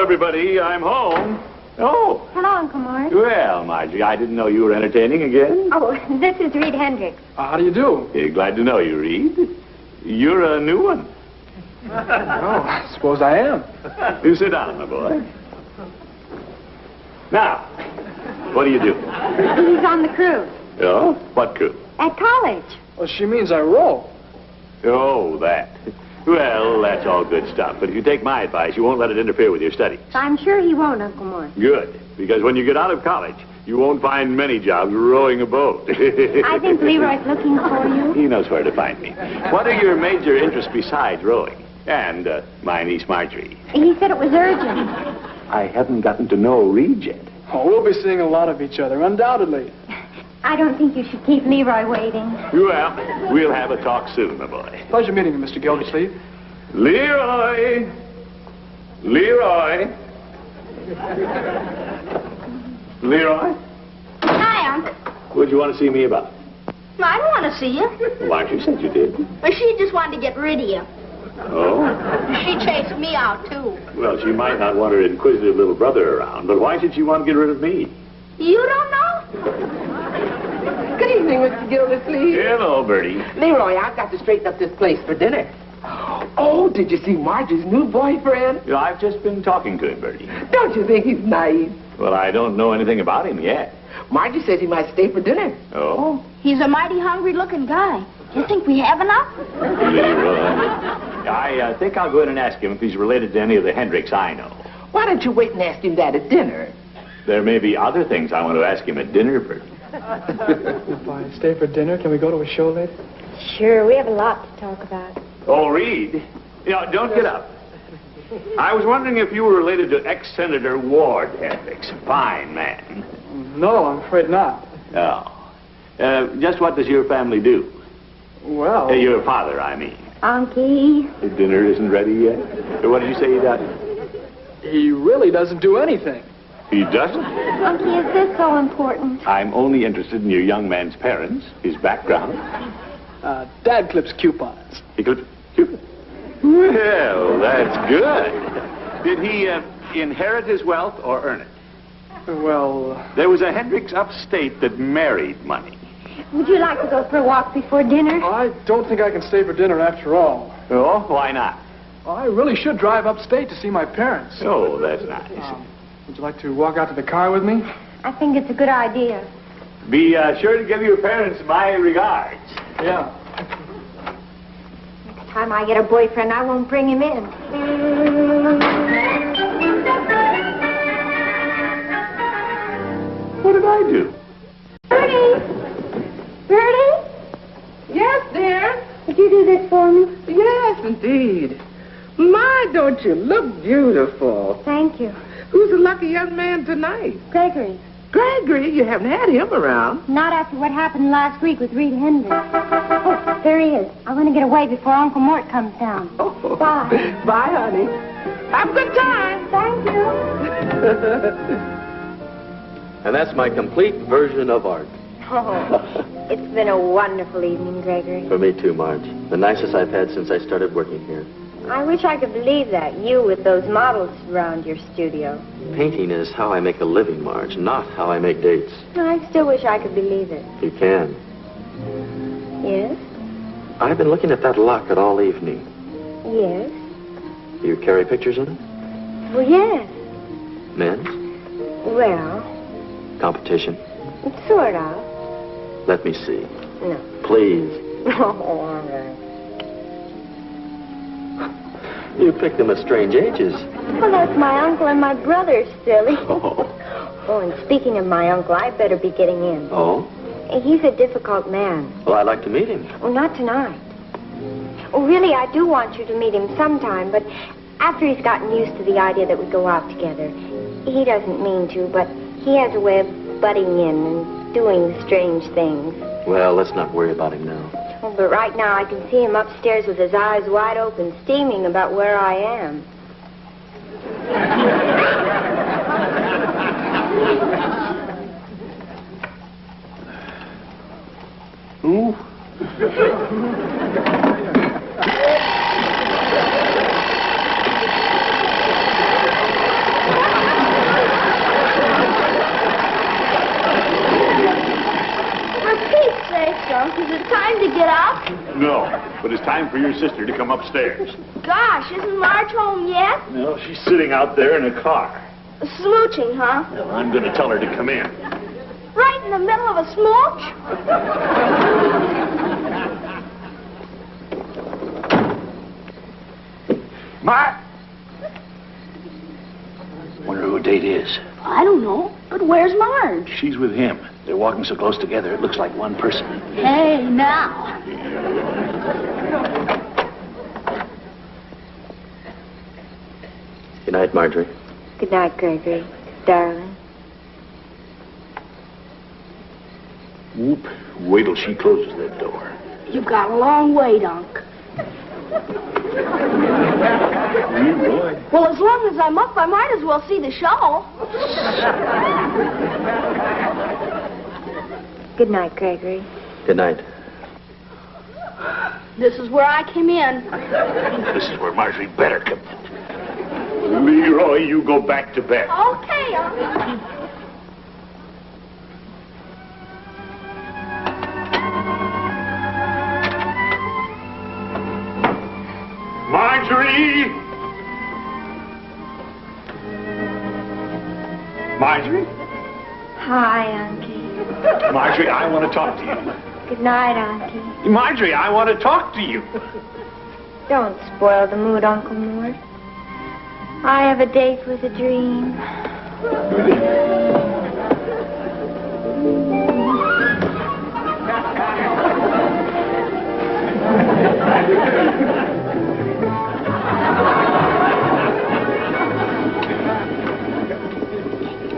everybody. I'm home. Oh. Hello, Uncle Mort. Well, Marjorie, I didn't know you were entertaining again. Oh, this is Reed Hendricks. How do you do? Yeah, glad to know you, Reed. You're a new one. Oh, I suppose I am. You sit down, my boy. Now, what do you do? He's on the crew. Oh? What crew? At college. Well, she means I row. Oh, that. Well, that's all good stuff. But if you take my advice, you won't let it interfere with your studies. I'm sure he won't, Uncle Mort. Good. Because when you get out of college, you won't find many jobs rowing a boat. I think Leroy's looking for you. He knows where to find me. What are your major interests besides rowing? And my niece Marjorie. He said it was urgent. I haven't gotten to know Reed yet. Oh, we'll be seeing a lot of each other, undoubtedly. I don't think you should keep Leroy waiting. Well, we'll have a talk soon, my boy. Pleasure meeting you, Mr. Gildersleeve. Leroy! Leroy! Leroy? Hi, Unc. What'd you want to see me about? No, I don't want to see you. Why, you said you did. But she just wanted to get rid of you. Oh? She chased me out, too. Well, she might not want her inquisitive little brother around, but why should she want to get rid of me? You don't know? Good evening, Mr. Gildersleeve. Hello, Bertie. Leroy, I've got to straighten up this place for dinner. Oh, did you see Marge's new boyfriend? You know, I've just been talking to him, Bertie. Don't you think he's nice? Well, I don't know anything about him yet. Margie says he might stay for dinner. Oh? He's a mighty hungry-looking guy. You think we have enough? Leroy. I think I'll go in and ask him if he's related to any of the Hendricks I know. Why don't you wait and ask him that at dinner? There may be other things I want to ask him at dinner, Bertie. If I stay for dinner, can we go to a show later? Sure, we have a lot to talk about. Oh, Reed. You know, don't get up. I was wondering if you were related to ex-Senator Ward Hendricks. Fine man. No, I'm afraid not. Oh. Just what does your family do? Well... Your father, I mean. Unky. The dinner isn't ready yet? What did you say he does? He really doesn't do anything. He doesn't? Unky, is this so important? I'm only interested in your young man's parents, his background. Dad clips coupons. He clips coupons? Well, that's good. Did he inherit his wealth or earn it? Well... There was a Hendricks upstate that married money. Would you like to go for a walk before dinner? I don't think I can stay for dinner after all. Oh, why not? I really should drive upstate to see my parents. Oh, that's nice. Would you like to walk out to the car with me? I think it's a good idea. Be sure to give your parents my regards. Yeah. Next time I get a boyfriend, I won't bring him in. What did I do? Bertie! Bertie? Yes, dear. Would you do this for me? Yes, indeed. My, don't you look beautiful. Thank you. Who's the lucky young man tonight? Gregory. Gregory, you haven't had him around. Not after what happened last week with Reed Hendricks. Oh, there he is. I want to get away before Uncle Mort comes down. Oh. Bye. Bye, honey. Have a good time. Thank you. And that's my complete version of art. Oh, it's been a wonderful evening, Gregory. For me too, Marge. The nicest I've had since I started working here. I wish I could believe that, you with those models around your studio. Painting is how I make a living, Marge, not how I make dates. I still wish I could believe it. You can. Yes? I've been looking at that locket all evening. Yes? Do you carry pictures in it? Well, yes. Men's? Well, Competition? sort of. Let me see. No. Please. Oh, all right. You picked them at strange ages. Well, that's my uncle and my brother, silly. Oh. Oh, and speaking of my uncle, I'd better be getting in. Oh? He's a difficult man. Well, I'd like to meet him. Oh, not tonight. Oh, really, I do want you to meet him sometime, but after he's gotten used to the idea that we go out together. He doesn't mean to, but he has a way of butting in and doing strange things. Well, let's not worry about him now. Oh, but right now I can see him upstairs with his eyes wide open, steaming about where I am. Ooh. time for your sister to come upstairs. Gosh, isn't Marge home yet? No, she's sitting out there in a car. Smooching, huh? Well, I'm going to tell her to come in. Right in the middle of a smooch? Mark! Wonder who Date is. I don't know, but where's Marge? She's with him. They're walking so close together, it looks like one person. Hey, now. Good night, Marjorie. Good night, Gregory. Darling. Whoop. Wait till she closes that door. You've got a long way, Unc. Leroy. Well, as long as I'm up, I might as well see the show. Good night, Gregory. Good night. This is where I came in. This is where Marjorie better come in. Leroy, you go back to bed. Okay, Unc. Marjorie! Marjorie? Hi, Unky. Marjorie, I want to talk to you. Good night, Unky. Marjorie, I want to talk to you. Don't spoil the mood, Uncle Mort. I have a date with a dream.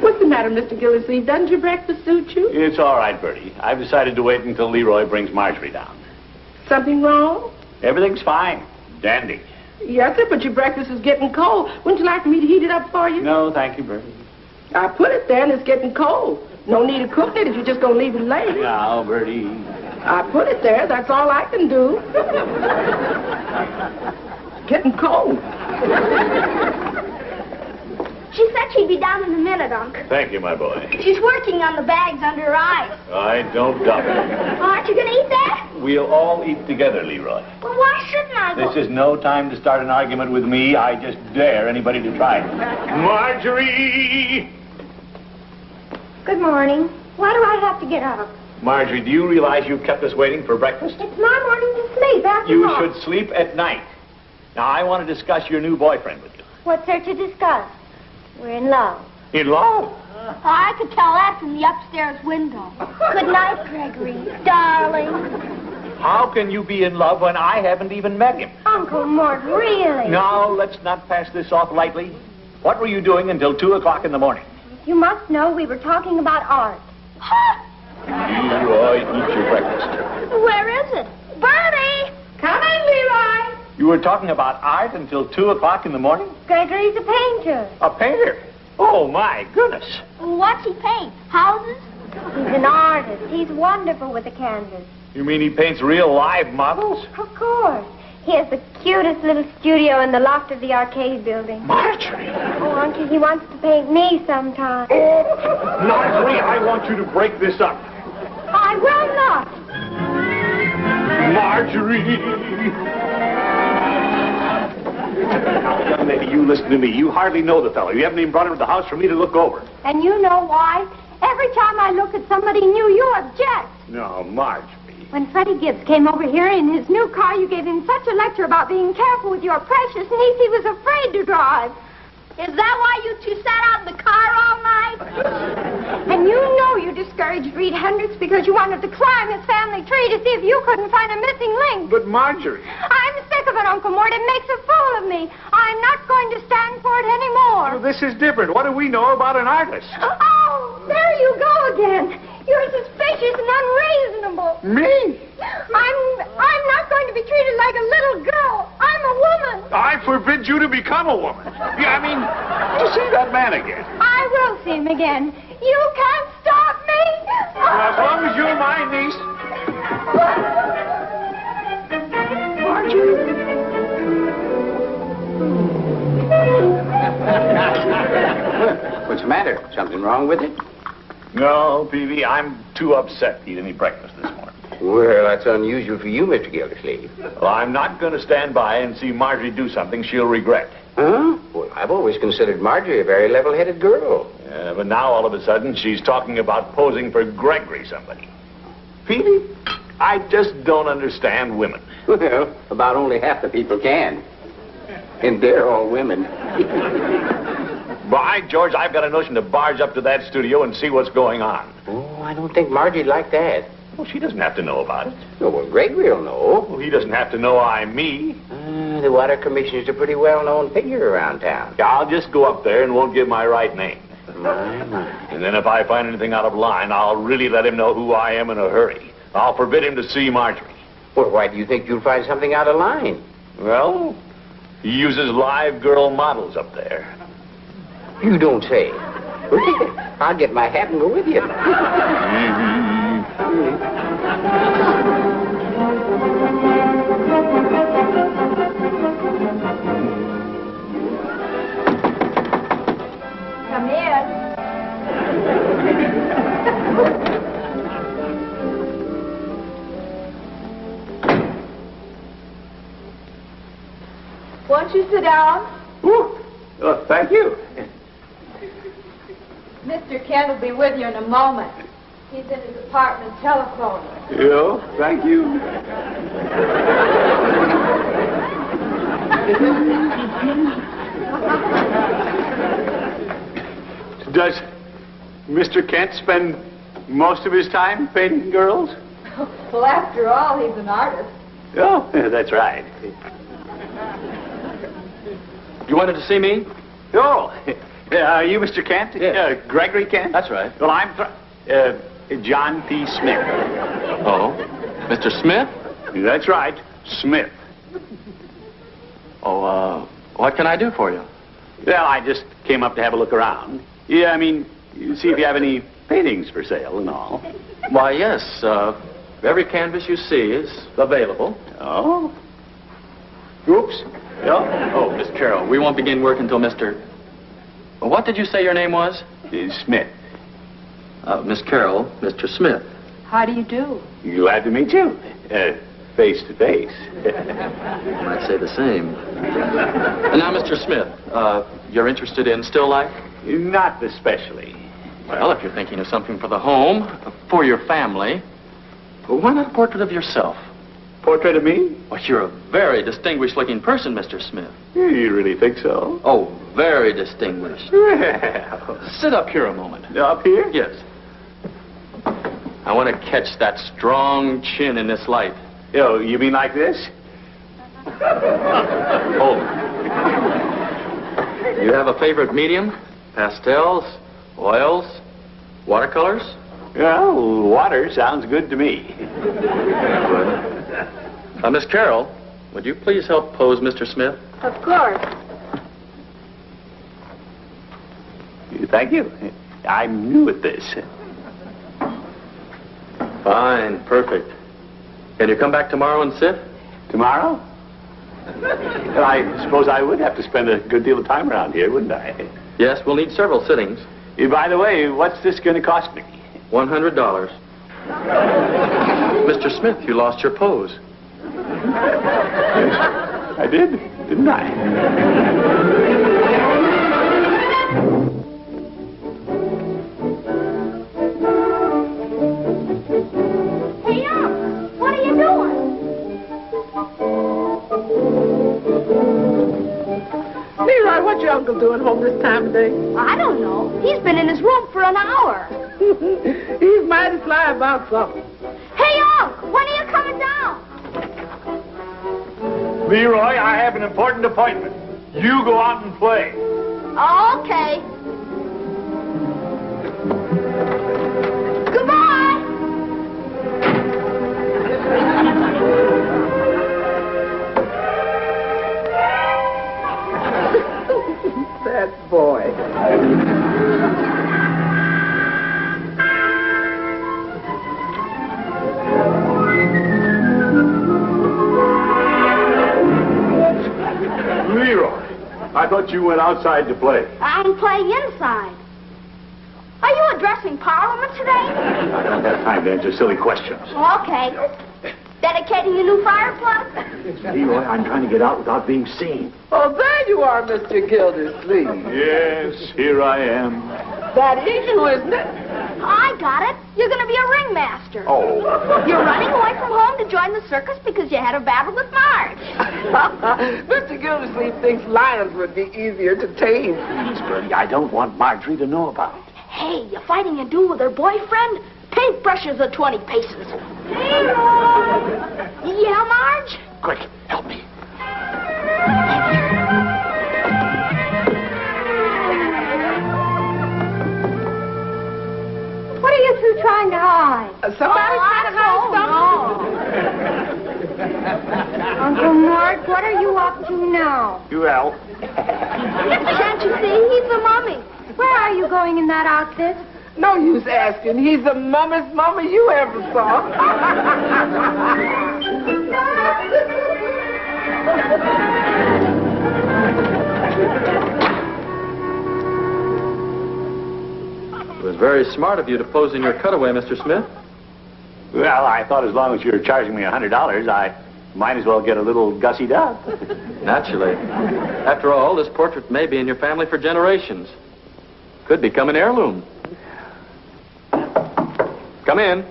What's the matter, Mr. Gildersleeve? Doesn't your breakfast suit you? It's all right, Bertie. I've decided to wait until Leroy brings Marjorie down. Something wrong? Everything's fine. Dandy. Yes, sir, but your breakfast is getting cold. Wouldn't you like me to heat it up for you? No, thank you, Bertie. I put it there and it's getting cold. No need to cook it if you're just going to leave it late. Now, Bertie. I put it there. That's all I can do. Getting cold. She said she'd be down in a minute, Unc. Thank you, my boy. She's working on the bags under her eyes. I don't doubt it. Aren't you going to eat that? We'll all eat together, Leroy. Well, why shouldn't I go? This is no time to start an argument with me. I just dare anybody to try it. Marjorie! Good morning. Why do I have to get up? Marjorie, do you realize you've kept us waiting for breakfast? It's my morning to sleep, after You all. should sleep at night. Now, I want to discuss your new boyfriend with you. What's there to discuss? We're in love. In love? I could tell that from the upstairs window. Good night, Gregory. Darling. How can you be in love when I haven't even met him? Uncle Mort, really? Now, let's not pass this off lightly. What were you doing until 2 o'clock in the morning? You must know we were talking about art. Huh? Leroy, eat your breakfast. Where is it? Bertie! Come in, Leroy. You were talking about art until 2 o'clock in the morning? Gregory's a painter. A painter? Oh, my goodness. What's he paint? Houses? He's an artist. He's wonderful with the canvas. You mean he paints real live models? Of course. He has the cutest little studio in the loft of the arcade building. Marjorie! Oh, Uncle, he wants to paint me sometime. Marjorie, I want you to break this up. I will not. Marjorie! Now, young lady, you listen to me. You hardly know the fellow. You haven't even brought him to the house for me to look over. And you know why? Every time I look at somebody new, you object. No, Marjorie. When Freddie Gibbs came over here in his new car, you gave him such a lecture about being careful with your precious niece, he was afraid to drive. Is that why you two sat out in the car all night? And you know you discouraged Reed Hendricks because you wanted to climb his family tree to see if you couldn't find a missing link. But Marjorie. I'm sick of it, Uncle Mort. It makes a fool of me. I'm not going to stand for it anymore. Well, this is different. What do we know about an artist? Oh, there you go again. You're suspicious and unreasonable. Me? I'm not going to be treated like a little girl. I'm a woman. I forbid you to become a woman. Yeah, I mean, to see that man again. I will see him again. You can't stop me. As long as you're my niece. What's the matter? Something wrong with it? No, Peavy, I'm too upset to eat any breakfast this morning. Well, that's unusual for you, Mr. Gildersleeve. Well, I'm not going to stand by and see Marjorie do something she'll regret. Huh? Well, I've always considered Marjorie a very level-headed girl. But now, all of a sudden, she's talking about posing for Gregory somebody. Phoebe, I just don't understand women. Well, about only half the people can. And they're all women. By George, I've got a notion to barge up to that studio and see what's going on. Oh, I don't think Marjorie'd like that. Well, she doesn't have to know about it. Oh, well, Gregory will know. Well, he doesn't have to know I'm me. The water commissioner's a pretty well-known figure around town. I'll just go up there and won't give my right name. My. And then if I find anything out of line, I'll really let him know who I am in a hurry. I'll forbid him to see Marjorie. Well, why do you think you'll find something out of line? Well, he uses live girl models up there. You don't say. I'll get my hat and go with you. Come in. Won't you sit down? Oh, thank you. Mr. Kent will be with you in a moment. He's in his apartment telephone. Yeah, thank you. Does Mr. Kent spend most of his time painting girls? Well, after all, he's an artist. Oh, that's right. You wanted to see me? Oh, are you Mr. Kent? Yes. Gregory Kent? That's right. Well, I'm John P. Smith. Oh, Mr. Smith? That's right, Smith. Oh, what can I do for you? Well, I just came up to have a look around. Yeah, I mean, see if you have any paintings for sale and all. Why, yes. Every canvas you see is available. Oh? Oops. Yeah? Oh, Miss Carroll, we won't begin work until Mr. What did you say your name was? Smith. Miss Carroll, Mr. Smith. How do you do? Glad to meet you. Face to face. I might say the same. And now, Mr. Smith, you're interested in still life? Not especially. Well, if you're thinking of something for the home, for your family, well, why not a portrait of yourself? Portrait of me? Well, you're a very distinguished-looking person, Mr. Smith. You really think so? Oh, very distinguished. Well. Sit up here a moment. Up here? Yes. I want to catch that strong chin in this light. Oh, you mean like this? Oh. You have a favorite medium? Pastels? Oils? Watercolors? Well, water sounds good to me. Miss Carroll, would you please help pose Mr. Smith? Of course. Thank you. I'm new at this. Fine, perfect. Can you come back tomorrow and sit? Tomorrow? Well, I suppose I would have to spend a good deal of time around here, wouldn't I? Yes, we'll need several sittings. By the way, what's this going to cost me? $100. Mr. Smith, you lost your pose. I did, didn't I? Hey, what are you doing? Leroy, what's your uncle doing home this time of day? I don't know. He's been in his room for an hour. He's mighty sly about something. Hey, Unc, when are you coming down? Leroy, I have an important appointment. You go out and play. Oh, okay. Goodbye. That boy. Leroy, I thought you went outside to play. I'm playing inside. Are you addressing Parliament today? I don't have time to answer silly questions. Okay. Dedicating the new fireplace? Leroy, I'm trying to get out without being seen. Oh, there you are, Mr. Gildersleeve. Yes, here I am. That is you, isn't it? I got it. You're going to be a ringmaster. Oh. You're running away from home to join the circus because you had a battle with Marge. Mr. Gildersleeve thinks lions would be easier to tame. Please, Bertie, I don't want Marjorie to know about it. Hey, you're fighting a duel with her boyfriend? Paintbrushes are 20 paces. Yeah, Marge? Quick, help me. What are you two trying to hide? Somebody's trying to hide something. Uncle Mort, what are you up to now? Well, Can't you see? He's a mummy. Where are you going in that outfit? No use asking. He's the mummest mummy you ever saw. It was very smart of you to pose in your cutaway, Mr. Smith. well, I thought as long as you're charging me $100, I might as well get a little gussied up. Naturally. After all, this portrait may be in your family for generations. Could become an heirloom. Come in.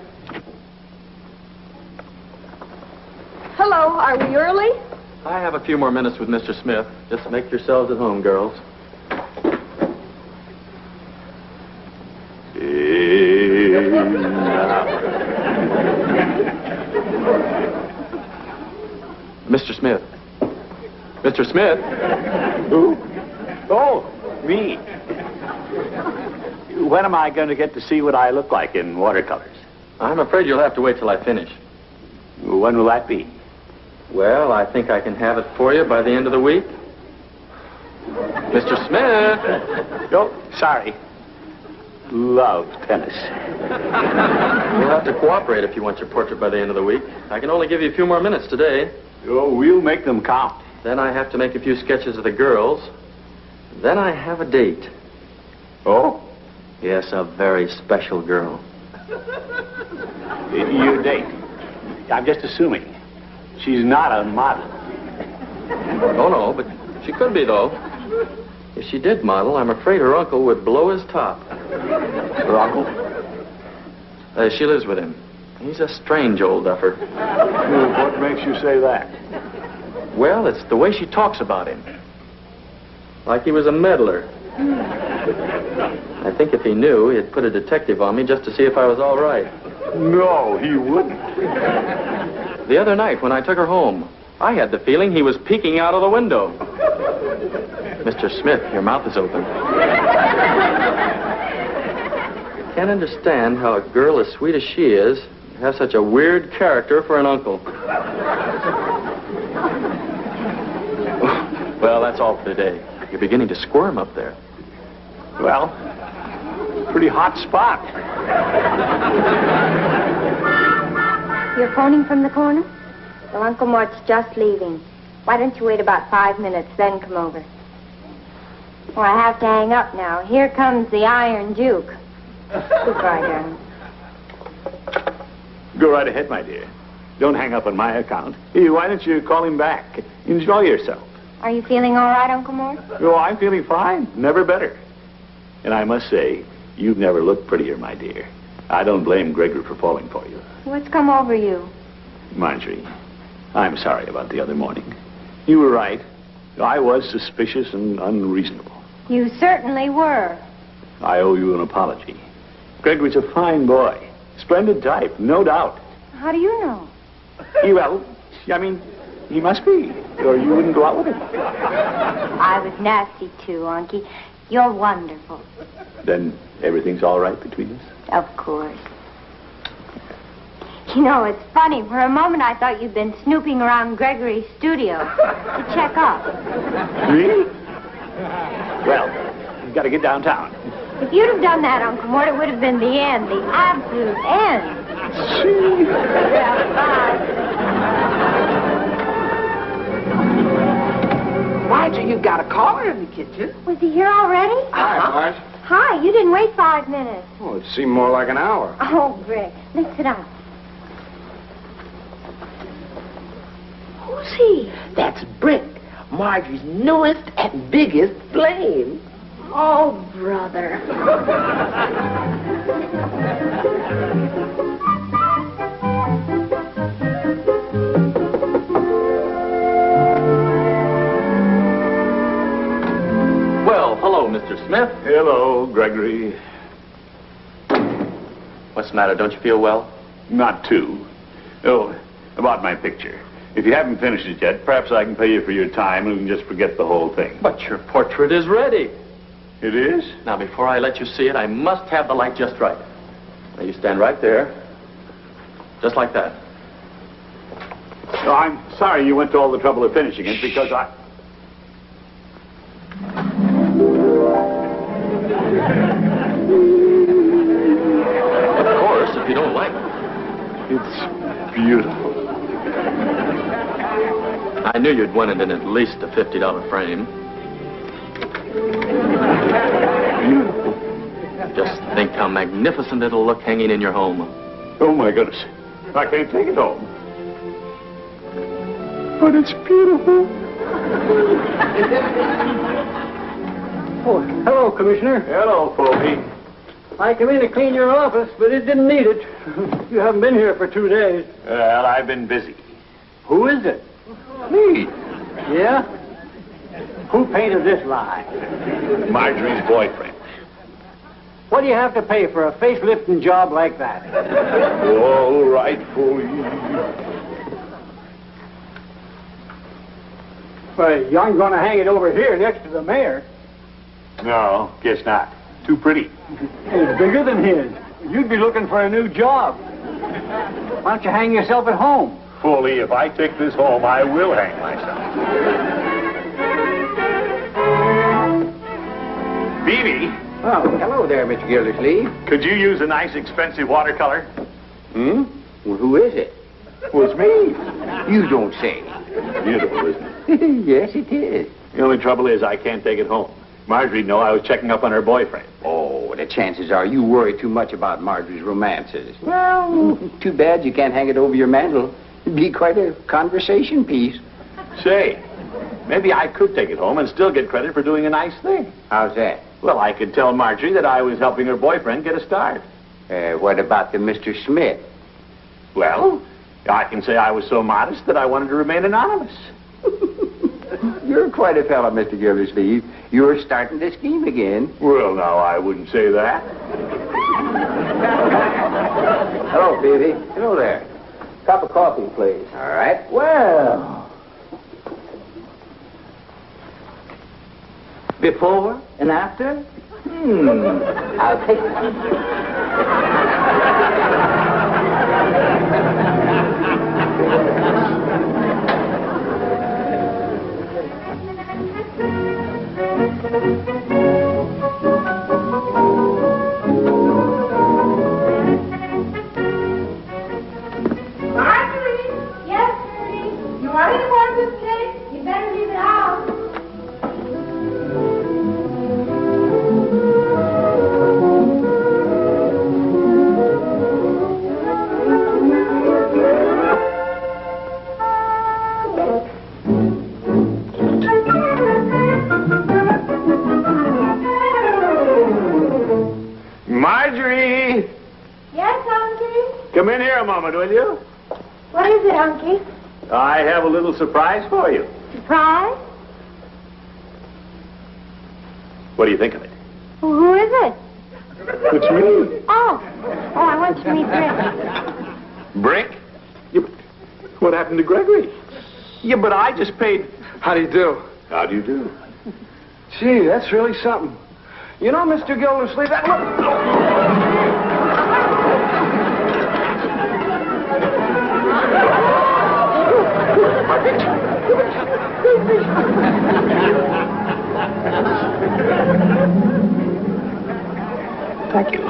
Hello, are we early? I have a few more minutes with Mr. Smith. Just make yourselves at home, girls. Mr. Smith. Mr. Smith? Who? Oh, me. When am I going to get to see what I look like in watercolors? I'm afraid you'll have to wait till I finish. When will that be? Well, I think I can have it for you by the end of the week. Mr. Smith! Oh, sorry. Love tennis. You'll have to cooperate if you want your portrait by the end of the week. I can only give you a few more minutes today. Oh, we'll make them count. Then I have to make a few sketches of the girls. Then I have a date. Oh? Yes, a very special girl. Your date? I'm just assuming. She's not a model. Oh, no, but she could be, though. If she did model, I'm afraid her uncle would blow his top. Her uncle? She lives with him. He's a strange old duffer. What makes you say that? Well, it's the way she talks about him. Like he was a meddler. I think if he knew, he'd put a detective on me just to see if I was all right. No, he wouldn't. The other night, when I took her home, I had the feeling he was peeking out of the window. Mr. Smith, your mouth is open. Can't understand how a girl as sweet as she is has such a weird character for an uncle. Well, that's all for today. You're beginning to squirm up there. Well, pretty hot spot. You're phoning from the corner? Well, Uncle Mort's just leaving. Why don't you wait about 5 minutes, then come over? Oh, I have to hang up now. Here comes the Iron Duke. Goodbye, darling. Go right ahead, my dear. Don't hang up on my account. Hey, why don't you call him back? Enjoy yourself. Are you feeling all right, Uncle Mort? Oh, I'm feeling fine. Never better. And I must say, you've never looked prettier, my dear. I don't blame Gregory for falling for you. What's come over you? Marjorie, I'm sorry about the other morning. You were right. I was suspicious and unreasonable. You certainly were. I owe you an apology. Gregory's a fine boy. Splendid type, no doubt. How do you know? Well, I mean, he must be, or you wouldn't go out with him. I was nasty, too, Unky. You're wonderful. Then everything's all right between us? Of course. You know, it's funny. For a moment, I thought you'd been snooping around Gregory's studio to check up. Really? Well, you've got to get downtown. If you'd have done that, Uncle Mort, it would have been the end, the absolute end. Well, bye. Margie, you got a caller in the kitchen. Was he here already? Hi, Marge. Hi, you didn't wait 5 minutes. Oh, it seemed more like an hour. Oh, Brick, let's sit down. Who's he? That's Brick, Marjorie's newest and biggest flame. Oh, brother. Well, hello, Mr. Smith. Hello, Gregory. What's the matter? Don't you feel well? Not too. Oh, about my picture. If you haven't finished it yet, perhaps I can pay you for your time and we can just forget the whole thing. But your portrait is ready. It is? Now, before I let you see it, I must have the light just right. Now, you stand right there. Just like that. Oh, I'm sorry you went to all the trouble of finishing it because I... Of course, if you don't like it. It's beautiful. I knew you'd want it in at least a $50 frame. Just think how magnificent it'll look hanging in your home. Oh, my goodness. I can't take it home. But it's beautiful. Oh, hello, Commissioner. Hello, Fogey. I came in to clean your office, but it didn't need it. You haven't been here for 2 days. Well, I've been busy. Who is it? Me. Yeah? Who painted this lie? Marjorie's boyfriend. What do you have to pay for a facelifting job like that? All right, Fogey. Well, you aren't going to hang it over here next to the mayor. No, guess not. Too pretty. It's bigger than his. You'd be looking for a new job. Why don't you hang yourself at home? Foley, if I take this home, I will hang myself. Beebe, Oh, hello there, Mr. Gildersleeve. could you use a nice, expensive watercolor? Hmm? Well, who is it? Was me. You don't say. Beautiful, isn't it? Yes, it is. The only trouble is I can't take it home. Marjorie'd know I was checking up on her boyfriend. Oh, the chances are you worry too much about Marjorie's romances. Well, too bad you can't hang it over your mantel. It'd be quite a conversation piece. Say, maybe I could take it home and still get credit for doing a nice thing. How's that? Well, I could tell Marjorie that I was helping her boyfriend get a start. What about the Mr. Smith? Well, I can say I was so modest that I wanted to remain anonymous. You're quite a fellow, Mr. Gildersleeve. You're starting to scheme again. Well, no, I wouldn't say that. Hello, Phoebe. Hello there. Cup of coffee, please. All right. Well, before and after? I'll take it. Marjorie? Yes, Gertie? You want any more of this cake? You better leave it out. Marjorie! Yes, Unky? Come in here a moment, will you? What is it, Unky? I have a little surprise for you. Surprise? What do you think of it? Well, who is it? It's me. Oh, I want you to meet Brick. Brick? Yeah, but what happened to Gregory? Yeah, but I just paid... how do you do? How do you do? Gee, that's really something. You know, Mr. Gildersleeve, that Thank you.